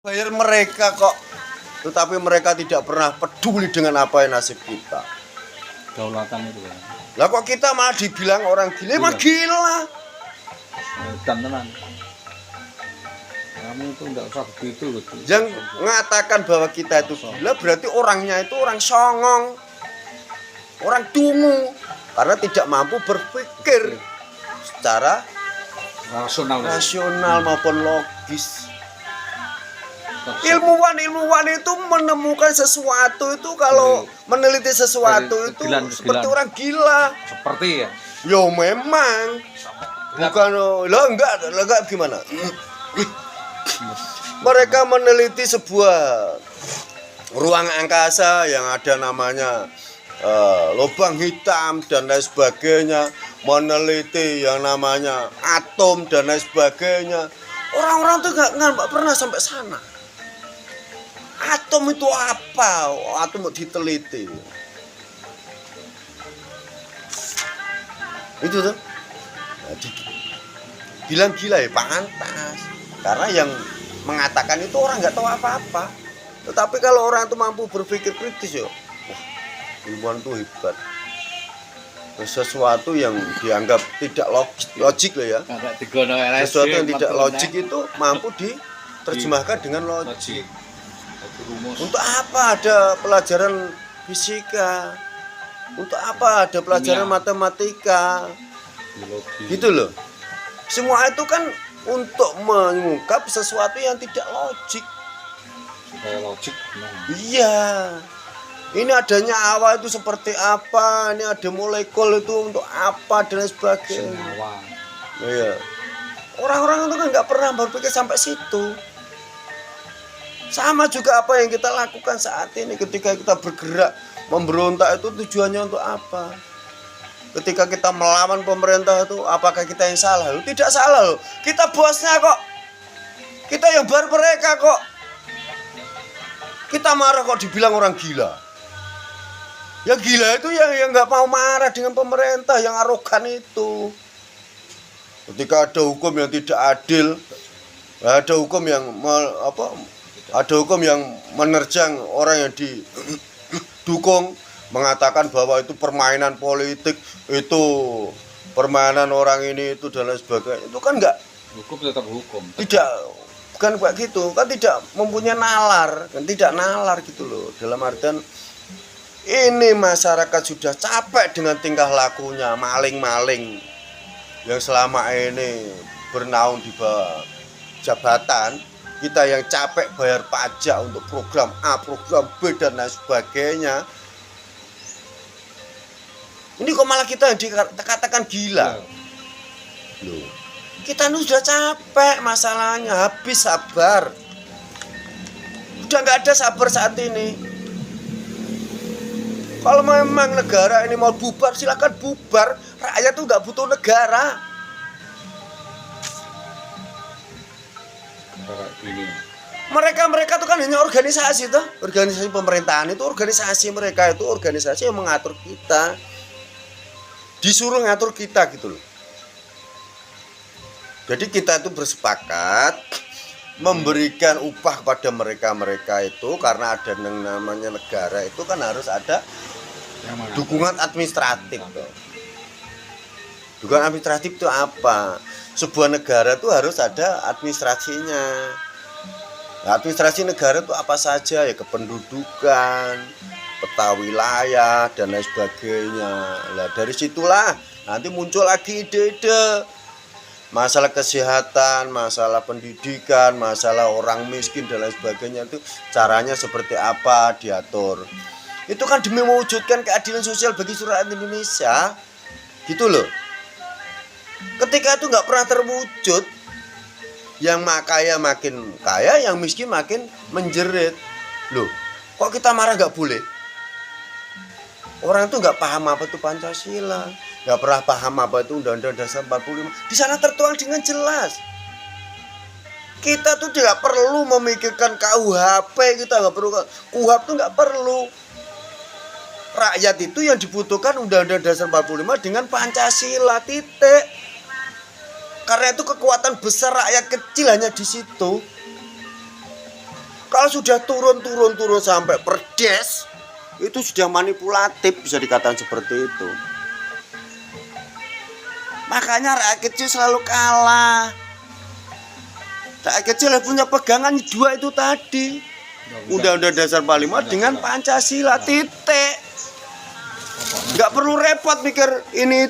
Bayar mereka kok, tetapi mereka tidak pernah peduli dengan apa yang nasib kita. Daulatan itu ya. Lah kok kita malah dibilang orang gila, emang gila. Dan tenan. Kamu itu enggak usah begitu loh. Yang mengatakan bahwa kita itu gila berarti orangnya itu orang songong, orang dungu, karena tidak mampu berpikir secara rasional maupun logis. Ilmuwan itu menemukan sesuatu itu kalau meneliti sesuatu itu seperti orang gila. Seperti ya. Yo memang. Bukan lo enggak gimana? Mereka meneliti sebuah ruang angkasa yang ada namanya lubang hitam dan lain sebagainya, meneliti yang namanya atom dan lain sebagainya. Orang-orang tuh nggak pernah sampai sana. Atom itu apa? Atom diteliti. Itu tuh. Nah, bilang gila ya pantas. Karena yang mengatakan itu orang nggak tahu apa-apa. Tetapi kalau orang itu mampu berpikir kritis ya, wah, ilmuwan itu hebat. Sesuatu yang dianggap tidak logik lah ya. Sesuatu yang tidak logik itu mampu diterjemahkan dengan logik. Untuk apa ada pelajaran fisika? Untuk apa ada pelajaran matematika? Gitu loh. Semua itu kan untuk mengungkap sesuatu yang tidak logik. Supaya logik. Iya. Ini adanya awa itu seperti apa? Ini ada molekul itu untuk apa dan lain sebagainya. Iya. Orang-orang itu kan nggak pernah berpikir sampai situ. Sama juga apa yang kita lakukan saat ini ketika kita bergerak memberontak itu tujuannya untuk apa? Ketika kita melawan pemerintah itu apakah kita yang salah? Tidak salah loh. Kita bosnya kok. Kita yang bar mereka kok. Kita marah kok dibilang orang gila. Yang gila itu yang nggak mau marah dengan pemerintah yang arogan itu. Ketika ada hukum yang tidak adil, ada hukum yang ada hukum yang menerjang orang yang didukung, mengatakan bahwa itu permainan politik, itu permainan orang ini itu dan lain sebagainya. Itu kan enggak, hukum tetap hukum. Tidak, bukan kayak gitu. Kan tidak mempunyai nalar, kan tidak nalar gitu loh. Dalam artian ini masyarakat sudah capek dengan tingkah lakunya maling-maling yang selama ini bernaung di bawah jabatan. Kita yang capek bayar pajak untuk program A, program B dan lain sebagainya. Ini kok malah kita yang dikatakan gila. Loh, kita ini sudah capek masalahnya, habis sabar. Udah nggak ada sabar saat ini. Kalau memang negara ini mau bubar, silakan bubar. Rakyat tuh nggak butuh negara. Mereka tuh kan hanya organisasi tuh, organisasi pemerintahan itu organisasi mereka itu organisasi yang mengatur kita, disuruh ngatur kita gitu loh. Jadi kita itu bersepakat memberikan upah kepada mereka itu karena ada yang namanya negara itu kan harus ada dukungan administratif. Dukungan administratif itu apa? Sebuah negara itu harus ada administrasinya. Nah, administrasi negara itu apa saja ya, kependudukan, peta wilayah dan lain sebagainya. Nah, dari situlah nanti muncul lagi ide-ide masalah kesehatan, masalah pendidikan, masalah orang miskin dan lain sebagainya itu caranya seperti apa diatur. Itu kan demi mewujudkan keadilan sosial bagi seluruh rakyat Indonesia. Gitu loh. Ketika itu nggak pernah terwujud, yang kaya makin kaya, yang miskin makin menjerit. Loh, kok kita marah nggak boleh? Orang itu nggak paham apa itu Pancasila, nggak pernah paham apa itu Undang-Undang Dasar 45. Di sana tertuang dengan jelas. Kita tuh tidak perlu memikirkan KUHP, kita nggak perlu KUHP itu nggak perlu. Rakyat itu yang dibutuhkan Undang-Undang Dasar 45 dengan Pancasila, titik. Karena itu kekuatan besar rakyat kecil hanya di situ. Kalau sudah turun sampai perdes, itu sudah manipulatif, bisa dikatakan seperti itu. Makanya rakyat kecil selalu kalah. Rakyat kecil punya pegangan dua itu tadi. Undang-Undang Dasar 45 dengan Pancasila, titik. Nggak perlu repot mikir ini